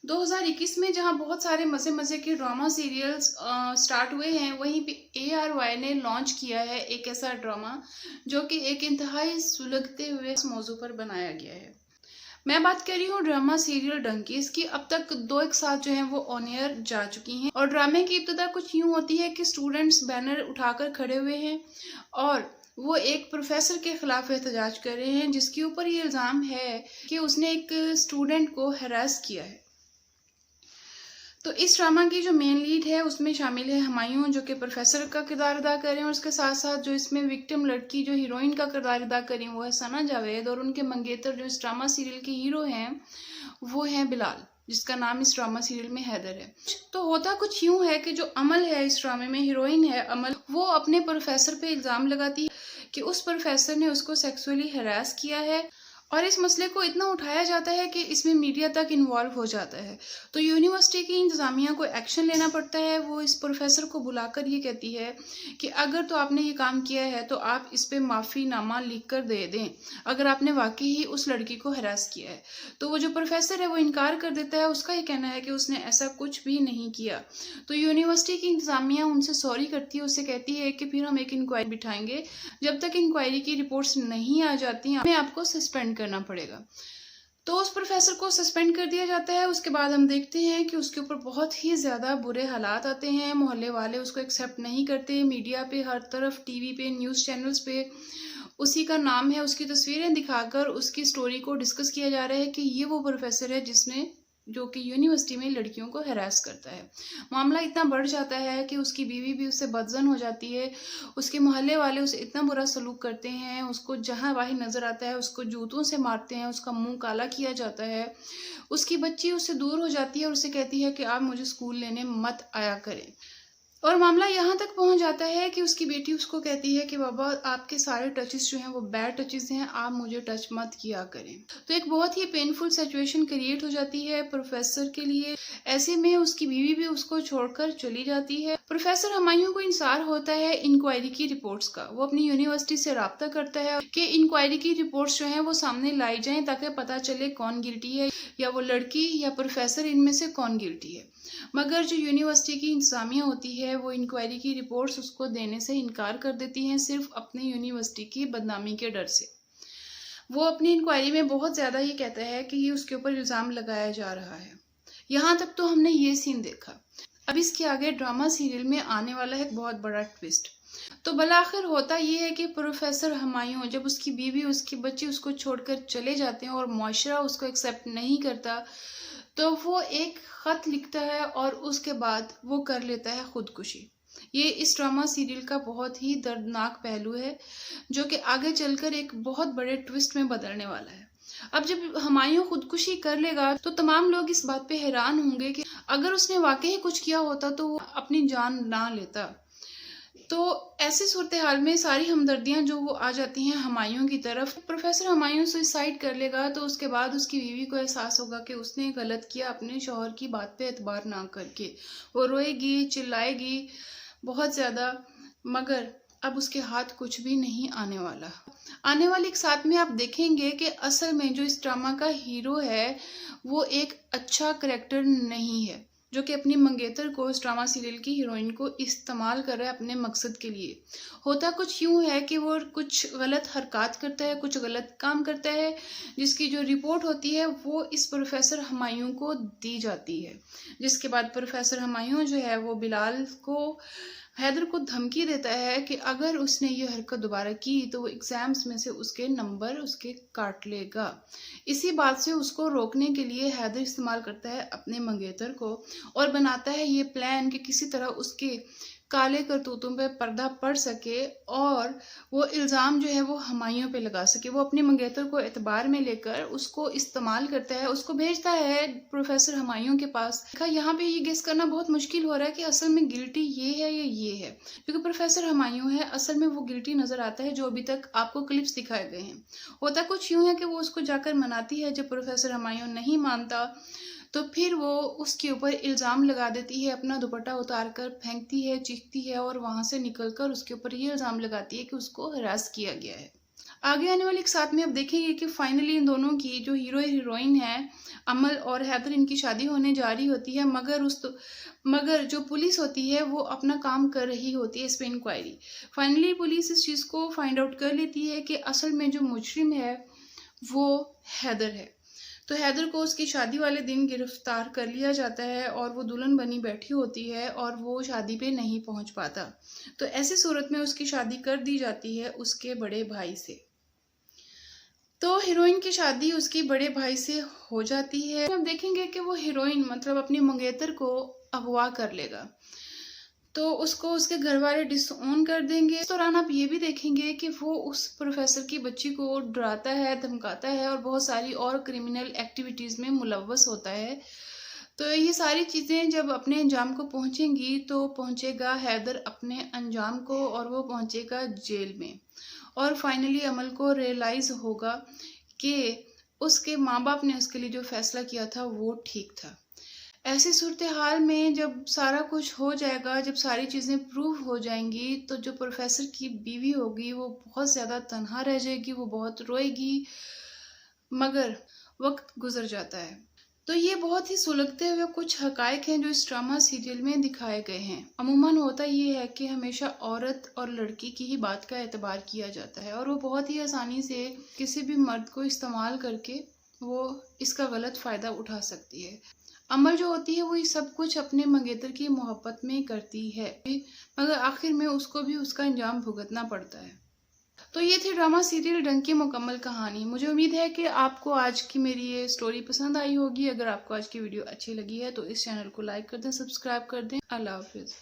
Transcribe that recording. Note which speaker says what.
Speaker 1: 2021 में जहां बहुत सारे मजे मजे के ड्रामा सीरियल्स स्टार्ट हुए हैं, वहीं पे ARY ने लॉन्च किया है एक ऐसा ड्रामा जो कि एक इंतहाई सुलगते हुए इस मौजू पर बनाया गया है। मैं बात कर रही हूँ ड्रामा सीरियल डंकीज की। अब तक दो एक साथ जो है वो ऑन एयर जा चुकी हैं और ड्रामे की इब्तिदा कुछ यूं होती है कि स्टूडेंट्स बैनर उठाकर खड़े हुए हैं और वो एक प्रोफेसर के खिलाफ एहतजाज कर रहे हैं, जिसके ऊपर ये इल्ज़ाम है कि उसने एक स्टूडेंट को हैरास किया है। तो इस ड्रामा की जो मेन लीड है उसमें शामिल है हुमायूं, जो कि प्रोफेसर का किरदार अदा कर रहे हैं, और उसके साथ साथ जो इसमें विक्टिम लड़की जो हीरोइन का किरदार अदा कर रही है वो है सना जावेद, और उनके मंगेतर जो इस ड्रामा सीरियल के हीरो हैं वो हैं बिलाल, जिसका नाम इस ड्रामा सीरियल में हैदर है। तो होता कुछ यूं है कि जो अमल है इस ड्रामे में, हीरोइन है अमल, वो अपने प्रोफेसर पे इल्ज़ाम लगाती है कि उस प्रोफेसर ने उसको सेक्सुअली हरास किया है, और इस मसले को इतना उठाया जाता है कि इसमें मीडिया तक इन्वॉल्व हो जाता है। तो यूनिवर्सिटी की इंतज़ामिया को एक्शन लेना पड़ता है। वो इस प्रोफेसर को बुलाकर ये कहती है कि अगर तो आपने ये काम किया है तो आप इस पे माफ़ीनामा लिख कर दे दें, अगर आपने वाकई ही उस लड़की को हरास किया है। तो वो जो प्रोफेसर है वो इनकार कर देता है। उसका ये कहना है कि उसने ऐसा कुछ भी नहीं किया। तो यूनिवर्सिटी की इंतज़ामिया उनसे सॉरी करती है, उससे कहती है कि फिर हम एक इंक्वायरी बिठाएंगे, जब तक इंक्वायरी की रिपोर्ट्स नहीं आ जाती हमें आपको सस्पेंड करना पड़ेगा। तो उस प्रोफेसर को सस्पेंड कर दिया जाता है। उसके बाद हम देखते हैं कि उसके ऊपर बहुत ही ज़्यादा बुरे हालात आते हैं। मोहल्ले वाले उसको एक्सेप्ट नहीं करते। मीडिया पे हर तरफ, टीवी पे, न्यूज़ चैनल्स पे उसी का नाम है, उसकी तस्वीरें दिखाकर उसकी स्टोरी को डिस्कस किया जा रहा है कि ये वो प्रोफेसर है जिसने जो कि यूनिवर्सिटी में लड़कियों को हरास करता है। मामला इतना बढ़ जाता है कि उसकी बीवी भी उससे बदजन हो जाती है। उसके मोहल्ले वाले उसे इतना बुरा सलूक करते हैं, उसको जहाँ वहीं नज़र आता है उसको जूतों से मारते हैं, उसका मुंह काला किया जाता है। उसकी बच्ची उससे दूर हो जाती है और उसे कहती है कि आप मुझे स्कूल लेने मत आया करें। और मामला यहाँ तक पहुँच जाता है कि उसकी बेटी उसको कहती है कि बाबा आपके सारे टचेस जो हैं वो बैड टचेस हैं, आप मुझे टच मत किया करें। तो एक बहुत ही पेनफुल सिचुएशन क्रिएट हो जाती है प्रोफेसर के लिए। ऐसे में उसकी बीवी भी उसको छोड़कर चली जाती है। प्रोफेसर हुमायूं को इंसार होता है इंक्वायरी की रिपोर्ट्स का। वो अपनी यूनिवर्सिटी से राब्ता करता है कि इंक्वायरी की रिपोर्ट्स जो हैं वो सामने लाई जाएं, ताकि पता चले कौन गिल्टी है, या वो लड़की या प्रोफेसर, इनमें से कौन गिल्टी है। मगर जो यूनिवर्सिटी की इंतज़ामिया होती है वो इंक्वायरी की रिपोर्ट्स उसको देने से इनकार कर देती हैं, सिर्फ अपने यूनिवर्सिटी की बदनामी के डर से। वो अपनी इंक्वायरी में बहुत ज़्यादा ये कहता है कि ये उसके ऊपर इल्ज़ाम लगाया जा रहा है। यहाँ तक तो हमने ये सीन देखा। अब इसके आगे ड्रामा सीरियल में आने वाला है एक बहुत बड़ा ट्विस्ट। तो बलाखिर होता ये है कि प्रोफेसर हुमायूं, जब उसकी बीवी, उसकी बच्ची उसको छोड़कर चले जाते हैं और मुआशरा उसको एक्सेप्ट नहीं करता, तो वो एक ख़त लिखता है और उसके बाद वो कर लेता है खुदकुशी। ये इस ड्रामा सीरियल का बहुत ही दर्दनाक पहलू है, जो कि आगे चलकर एक बहुत बड़े ट्विस्ट में बदलने वाला है। अब जब हुमायूं खुदकुशी कर लेगा तो तमाम लोग इस बात पे हैरान होंगे कि अगर उसने वाकई कुछ किया होता तो वो अपनी जान ना लेता। तो ऐसी सूरत हाल में सारी हमदर्दियां जो वो आ जाती हैं हुमायूं की तरफ। प्रोफेसर हुमायूं सुसाइड कर लेगा तो उसके बाद उसकी बीवी को एहसास होगा कि उसने गलत किया, अपने शौहर की बात पे एतबार ना करके। वो रोएगी, चिल्लाएगी बहुत ज़्यादा, मगर अब उसके हाथ कुछ भी नहीं आने वाला। आने वाले एक साथ में आप देखेंगे कि असल में जो इस ड्रामा का हीरो है वो एक अच्छा करैक्टर नहीं है, जो कि अपनी मंगेतर को, इस ड्रामा सीरियल की हीरोइन को इस्तेमाल कर रहा है अपने मकसद के लिए। होता कुछ यूं है कि वो कुछ गलत हरकत करता है, कुछ गलत काम करता है, जिसकी जो रिपोर्ट होती है वो इस प्रोफेसर हुमायूं को दी जाती है। जिसके बाद प्रोफेसर हुमायूं जो है वो बिलाल को, हैदर को धमकी देता है कि अगर उसने ये हरकत दोबारा की तो वो एग्जाम्स में से उसके नंबर उसके काट लेगा। इसी बात से उसको रोकने के लिए हैदर इस्तेमाल करता है अपने मंगेतर को और बनाता है ये प्लान कि किसी तरह उसके काले करतूतों पे पर्दा पड़ सके और वो इल्ज़ाम जो है वो हुमायूं पे लगा सके। वो अपने मंगेतर को एतबार में लेकर उसको इस्तेमाल करता है, उसको भेजता है प्रोफेसर हुमायूं के पास। यहाँ पे ये गेस करना बहुत मुश्किल हो रहा है कि असल में गिल्टी ये है या ये है, क्योंकि प्रोफेसर हुमायूं है, असल में वो गिल्टी नज़र आता है जो अभी तक आपको क्लिप्स दिखाए गए हैं। होता कुछ यूँ है कि वो उसको जाकर मनाती है, जब प्रोफेसर हुमायूं नहीं मानता तो फिर वो उसके ऊपर इल्ज़ाम लगा देती है, अपना दुपट्टा उतार कर फेंकती है, चीखती है और वहाँ से निकलकर उसके ऊपर ये इल्ज़ाम लगाती है कि उसको हरास किया गया है। आगे आने वाले एक साथ में अब देखेंगे कि फाइनली इन दोनों की जो हीरो हीरोइन है, अमल और हैदर, इनकी शादी होने जा रही होती है, मगर जो पुलिस होती है वो अपना काम कर रही होती है इस पे इंक्वायरी। फाइनली पुलिस इस चीज़ को फाइंड आउट कर लेती है कि असल में जो मुजरिम है वो हैदर है। तो हैदर को उसकी शादी वाले दिन गिरफ्तार कर लिया जाता है और वो दुल्हन बनी बैठी होती है और वो शादी पे नहीं पहुंच पाता। तो ऐसी सूरत में उसकी शादी कर दी जाती है उसके बड़े भाई से। तो हीरोइन की शादी उसकी बड़े भाई से हो जाती है। अब देखेंगे कि वो हीरोइन मतलब अपनी मंगेतर को अगवा कर लेगा, तो उसको उसके घर वाले डिसओन कर देंगे। इस दौरान आप ये भी देखेंगे कि वो उस प्रोफेसर की बच्ची को डराता है, धमकाता है और बहुत सारी और क्रिमिनल एक्टिविटीज़ में मुलव्वस होता है। तो ये सारी चीज़ें जब अपने अंजाम को पहुंचेंगी तो पहुंचेगा हैदर अपने अंजाम को और वो पहुंचेगा जेल में। और फाइनली अमल को रियलाइज़ होगा कि उसके माँ बाप ने उसके लिए जो फैसला किया था वो ठीक था। ऐसी सूरत हाल में जब सारा कुछ हो जाएगा, जब सारी चीज़ें प्रूव हो जाएंगी, तो जो प्रोफेसर की बीवी होगी वो बहुत ज़्यादा तन्हा रह जाएगी, वो बहुत रोएगी। मगर वक्त गुजर जाता है। तो ये बहुत ही सुलगते हुए कुछ हकायक हैं जो इस ड्रामा सीरियल में दिखाए गए हैं। अमूमन होता ये है कि हमेशा औरत और लड़की की ही बात का एतबार किया जाता है और वो बहुत ही आसानी से किसी भी मर्द को इस्तेमाल करके वो इसका गलत फ़ायदा उठा सकती है। अमल जो होती है वो ये सब कुछ अपने मंगेतर की मोहब्बत में करती है, मगर आखिर में उसको भी उसका अंजाम भुगतना पड़ता है। तो ये थी ड्रामा सीरियल डंक की मुकम्मल कहानी। मुझे उम्मीद है कि आपको आज की मेरी ये स्टोरी पसंद आई होगी। अगर आपको आज की वीडियो अच्छी लगी है तो इस चैनल को लाइक कर दें, सब्सक्राइब कर दें। अल्लाह हाफिज़।